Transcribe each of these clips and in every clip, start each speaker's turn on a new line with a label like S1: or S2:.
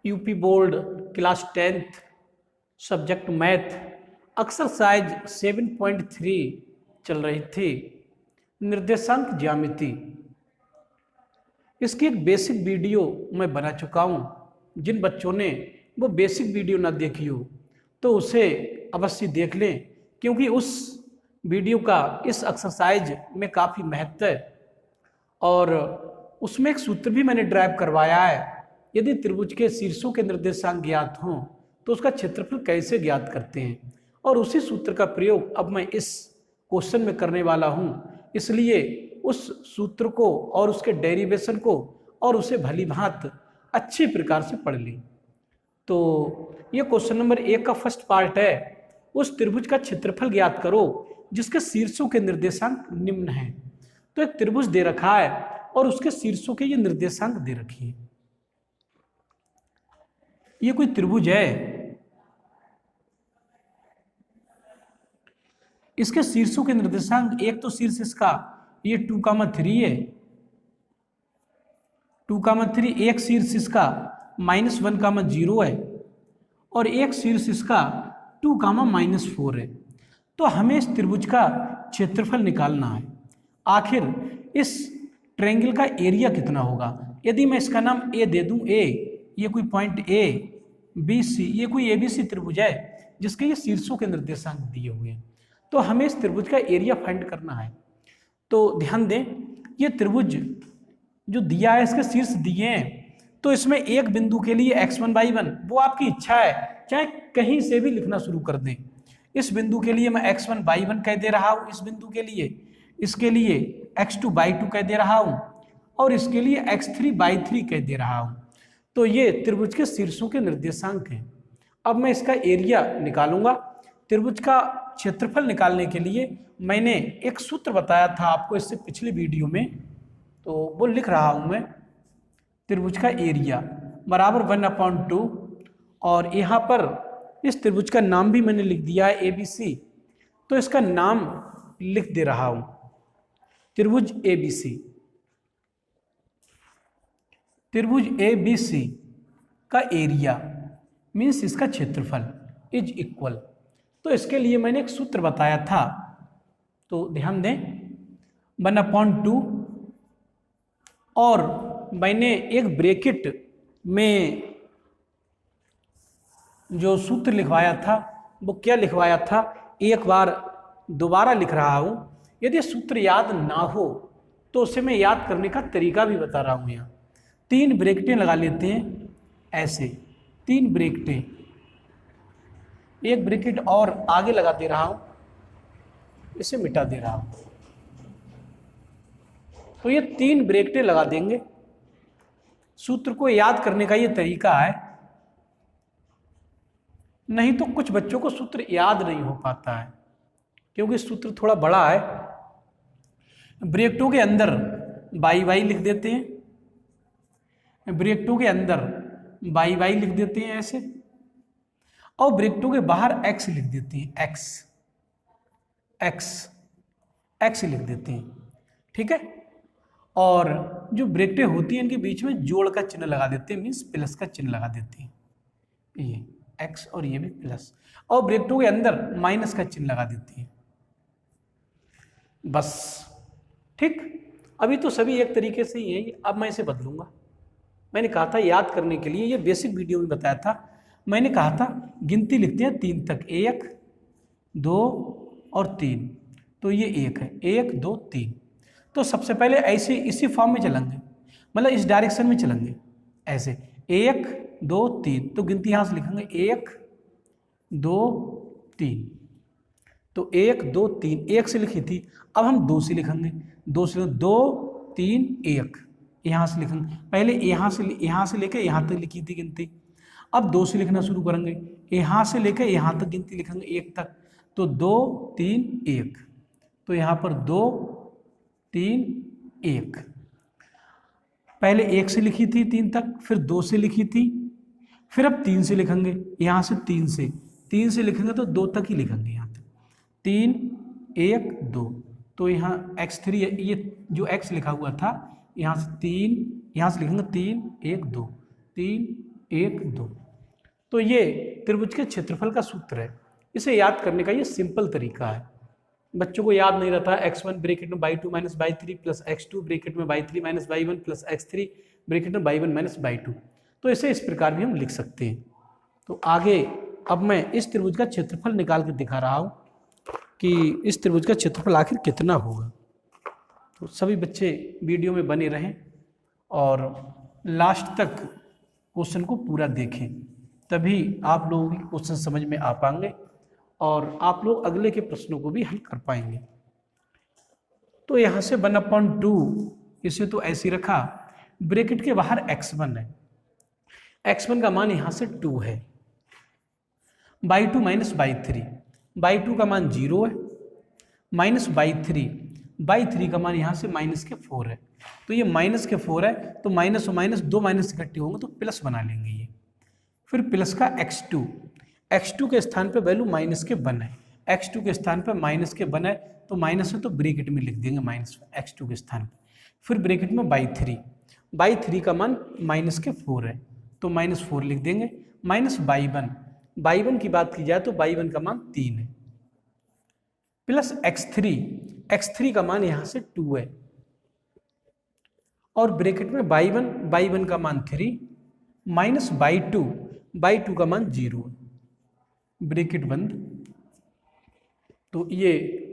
S1: UP board class 10th subject math exercise 7.3 चल रही थी, निर्देशांक ज्यामिति। इसकी एक बेसिक वीडियो मैं बना चुका हूँ। जिन बच्चों ने वो बेसिक वीडियो ना देखी हो तो उसे अवश्य देख लें, क्योंकि उस वीडियो का इस एक्सरसाइज में काफ़ी महत्व है और उसमें एक सूत्र भी मैंने ड्राइव करवाया है। यदि त्रिभुज के शीर्षों के निर्देशांक ज्ञात हों तो उसका क्षेत्रफल कैसे ज्ञात करते हैं, और उसी सूत्र का प्रयोग अब मैं इस क्वेश्चन में करने वाला हूँ। इसलिए उस सूत्र को और उसके डेरिवेशन को और उसे भली भांति अच्छी प्रकार से पढ़ ली। तो ये क्वेश्चन नंबर 1 का फर्स्ट पार्ट है। उस त्रिभुज का क्षेत्रफल ज्ञात करो जिसके शीर्षों के निर्देशांक निम्न हैं। तो एक त्रिभुज दे रखा है और उसके शीर्षों के ये निर्देशांक दे रखी है। ये कोई त्रिभुज है, इसके शीर्षों के निर्देशांक, एक तो शीर्ष इसका ये 2,3 है, 2,3। एक शीर्ष इसका -1,0 है और एक शीर्ष इसका 2,-4 है। तो हमें इस त्रिभुज का क्षेत्रफल निकालना है। आखिर इस ट्रायंगल का एरिया कितना होगा। यदि मैं इसका नाम ए दे दूं, ए, ये कोई पॉइंट ए बी सी, ये कोई एबीसी त्रिभुज है जिसके ये शीर्षों के निर्देशांक दिए हुए हैं। तो हमें इस त्रिभुज का एरिया फाइंड करना है। तो ध्यान दें, ये त्रिभुज जो दिया है इसके शीर्ष दिए हैं, तो इसमें एक बिंदु के लिए x1/1 वो आपकी इच्छा है, चाहे कहीं से भी लिखना शुरू कर दें। इस बिंदु के लिए मैं x1/1 कह दे रहा हूँ, इस बिंदु के लिए, इसके लिए x2/2 कह दे रहा हूँ और इसके लिए x3/3 कह दे रहा हूँ। तो ये त्रिभुज के शीर्षों के निर्देशांक हैं। अब मैं इसका एरिया निकालूंगा। त्रिभुज का क्षेत्रफल निकालने के लिए मैंने एक सूत्र बताया था आपको इससे पिछली वीडियो में, तो वो लिख रहा हूँ मैं। त्रिभुज का एरिया बराबर 1/2, और यहाँ पर इस त्रिभुज का नाम भी मैंने लिख दिया है ABC। तो इसका नाम लिख दे रहा हूँ, त्रिभुज ABC। त्रिभुज ABC का एरिया मीन्स इसका क्षेत्रफल इज इक्वल। तो इसके लिए मैंने एक सूत्र बताया था, तो ध्यान दें, 1/2 और मैंने एक ब्रैकेट में जो सूत्र लिखवाया था वो क्या लिखवाया था, एक बार दोबारा लिख रहा हूँ। यदि सूत्र याद ना हो तो उसे मैं याद करने का तरीका भी बता रहा हूँ। यहाँ 3 ब्रैकेटें लगा लेते हैं, ऐसे 3 ब्रैकेटें, एक ब्रैकेट और आगे लगा दे रहा हूँ, इसे मिटा दे रहा हूँ। तो ये 3 ब्रैकेटें लगा देंगे। सूत्र को याद करने का ये तरीका है, नहीं तो कुछ बच्चों को सूत्र याद नहीं हो पाता है क्योंकि सूत्र थोड़ा बड़ा है। ब्रैकेटों के अंदर y लिख देते हैं, ब्रैकेटों के अंदर y लिख देते हैं ऐसे, और ब्रैकेटों के बाहर x लिख देते हैं, x लिख देते हैं, ठीक है। और जो ब्रैकेटें होती हैं इनके बीच में जोड़ का चिन्ह लगा देते हैं, मीन्स प्लस का चिन्ह लगा देते हैं, ये x और ये भी प्लस, और ब्रैकेटों के अंदर माइनस का चिन्ह लगा देते हैं, बस, ठीक। अभी तो सभी एक तरीके से ही है। अब मैं इसे बदलूंगा। मैंने कहा था याद करने के लिए, ये बेसिक वीडियो में बताया था, मैंने कहा था गिनती लिखते हैं 3 तक, 1 2 और 3। तो ये 1 है, 1 2 3। तो सबसे पहले ऐसे इसी फॉर्म में चलेंगे, मतलब इस डायरेक्शन में चलेंगे, ऐसे 1 2 3। तो गिनती यहाँ से लिखेंगे 1 2 3। तो 1 2 3 1 से लिखी थी, अब हम 2 से लिखेंगे, 2 से 2 3 1 यहाँ से लिखेंगे। पहले यहाँ से लेके यहाँ तक लिखी थी गिनती, अब 2 से लिखना शुरू करेंगे, यहाँ से लेके यहाँ तक गिनती लिखेंगे 1 तक। तो 2 3 1, तो यहाँ पर 2 3 1। पहले 1 से लिखी थी 3 तक, फिर 2 से लिखी थी, फिर अब 3 से लिखेंगे, यहाँ से 3 से लिखेंगे तो 2 तक ही लिखेंगे, यहाँ तक 3 1 2। तो यहाँ x3, ये जो x लिखा हुआ था यहाँ से 3, यहाँ से लिखेंगे 3 1 2, 3 1 2। तो ये त्रिभुज के क्षेत्रफल का सूत्र है। इसे याद करने का ये सिंपल तरीका है। बच्चों को याद नहीं रहता x1 ब्रैकेट में y2 minus y3 plus x2 bracket में y3 minus y1 plus x3 bracket में y1 माइनस y2। तो इसे इस प्रकार भी हम लिख सकते हैं। तो आगे अब मैं इस त्रिभुज का क्षेत्रफल निकाल कर दिखा रहा हूँ कि इस त्रिभुज का क्षेत्रफल आखिर कितना होगा। तो सभी बच्चे वीडियो में बने रहें और लास्ट तक क्वेश्चन को पूरा देखें, तभी आप लोगों की क्वेश्चन समझ में आ पाएंगे और आप लोग अगले के प्रश्नों को भी हल कर पाएंगे। तो यहाँ से 1/2 इसे तो ऐसे रखा, ब्रैकेट के बाहर x1 है, x1 का मान यहाँ से 2 है, y2 माइनस y3, y2 का मान 0 है, माइनस y3 का मान यहाँ से माइनस के 4 है। तो ये माइनस के 4 है, तो माइनस और माइनस दो माइनस इकट्ठे होंगे तो प्लस बना लेंगे ये। फिर प्लस का x2 के स्थान पे वैल्यू माइनस के 1 है, x2 के स्थान पे माइनस के 1 है, तो माइनस है तो ब्रैकेट में लिख देंगे माइनस x2 के स्थान पे। फिर ब्रैकेट में y3 का मान माइनस के 4 है, तो माइनस 4 लिख देंगे, माइनस y1 की बात की जाए तो y1 का मान 3 है, प्लस x3 का मान यहाँ से 2 है, और ब्रैकेट में y1 का मान 3 माइनस y2 का मान 0 है, ब्रैकेट बंद। तो ये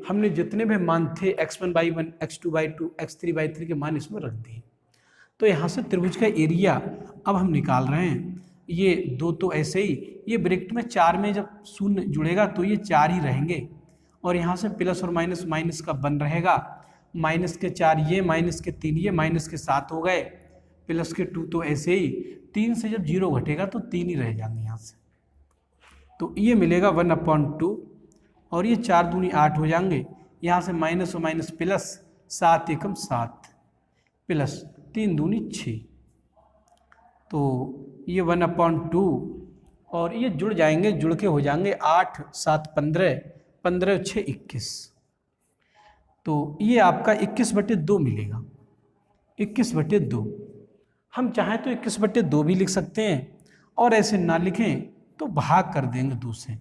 S1: हमने जितने भी मान थे x1 y1 x2 y2 x3 y3 के मान इसमें रख दिए। तो यहाँ से त्रिभुज का एरिया अब हम निकाल रहे हैं। ये दो तो ऐसे ही, ये ब्रैकेट में 4 में जब शून्य जुड़ेगा तो ये 4 ही रहेंगे, और यहाँ से प्लस और माइनस माइनस का 1 रहेगा, माइनस के 4 ये, माइनस के 3 ये, माइनस के 7 हो गए, प्लस के 2 तो ऐसे ही, 3 से जब 0 घटेगा तो 3 ही रह जाएंगे यहाँ से। तो ये मिलेगा 1/2, और ये 4 दूनी 8 हो जाएंगे, यहाँ से माइनस और माइनस प्लस, 7 एकम 7 प्लस 3 दूनी 6, तो ये 1/2 और ये जुड़ जाएंगे, जुड़ के हो जाएंगे 8 7 15 15 6 21। तो ये आपका 21/2 मिलेगा, 21/2। हम चाहें तो 21/2 भी लिख सकते हैं, और ऐसे ना लिखें तो भाग कर देंगे 2 से।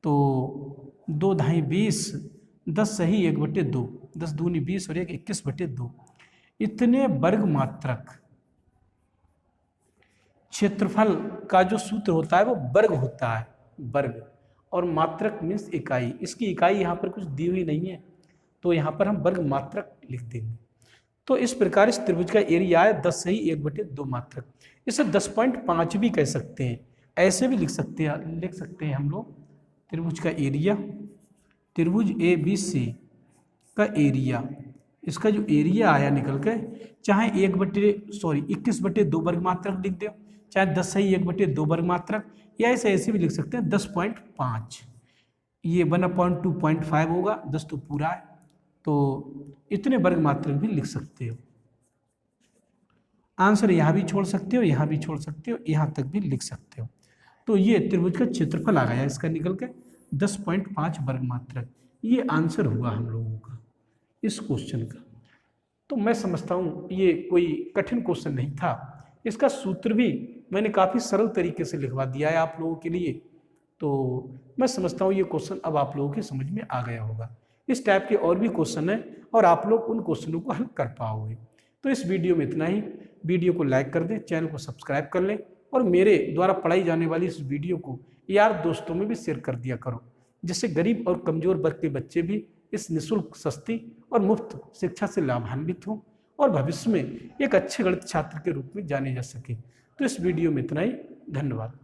S1: तो 2 ढाई 20, 10 सही 1/2, 10 दूनी 20 और 1 21/2। इतने वर्ग मात्रक क्षेत्रफल का जो सूत्र होता है वो वर्ग होता है, वर्ग, और मात्रक मीन्स इकाई। इसकी इकाई यहाँ पर कुछ दी हुई नहीं है, तो यहाँ पर हम वर्ग मात्रक लिख देंगे। तो इस प्रकार इस त्रिभुज का एरिया है 10 सही 1/2 मात्रक। इसे 10.5 भी कह सकते हैं, ऐसे भी लिख सकते हैं हम लोग। त्रिभुज का एरिया, त्रिभुज ABC का एरिया, इसका जो एरिया आया निकल के, चाहे 21/2 वर्ग मात्रक लिख दो, चाहे 10 सही 1/2 वर्ग मात्रक, या ऐसे भी लिख सकते हैं 10.5। ये 1/2.5 होगा, 10 तो पूरा है, तो इतने वर्ग मात्रक भी लिख सकते हो। आंसर यहाँ भी छोड़ सकते हो, यहाँ भी छोड़ सकते हो, यहाँ तक भी लिख सकते हो। तो ये त्रिभुज का क्षेत्रफल आ गया इसका निकल के 10.5 वर्ग मात्रक। ये आंसर हुआ हम लोगों का इस क्वेश्चन का। तो मैं समझता हूँ ये कोई कठिन क्वेश्चन नहीं था। इसका सूत्र भी मैंने काफ़ी सरल तरीके से लिखवा दिया है आप लोगों के लिए। तो मैं समझता हूँ ये क्वेश्चन अब आप लोगों की समझ में आ गया होगा। इस टाइप के और भी क्वेश्चन हैं और आप लोग उन क्वेश्चनों को हल कर पाओगे। तो इस वीडियो में इतना ही। वीडियो को लाइक कर दें, चैनल को सब्सक्राइब कर लें, और मेरे द्वारा पढ़ाई जाने वाली इस वीडियो को यार दोस्तों में भी शेयर कर दिया करो, जिससे गरीब और कमज़ोर वर्ग के बच्चे भी इस निःशुल्क, सस्ती और मुफ्त शिक्षा से लाभान्वित हों और भविष्य में एक अच्छे गणित छात्र के रूप में जाने जा सके। तो इस वीडियो में इतना ही। धन्यवाद।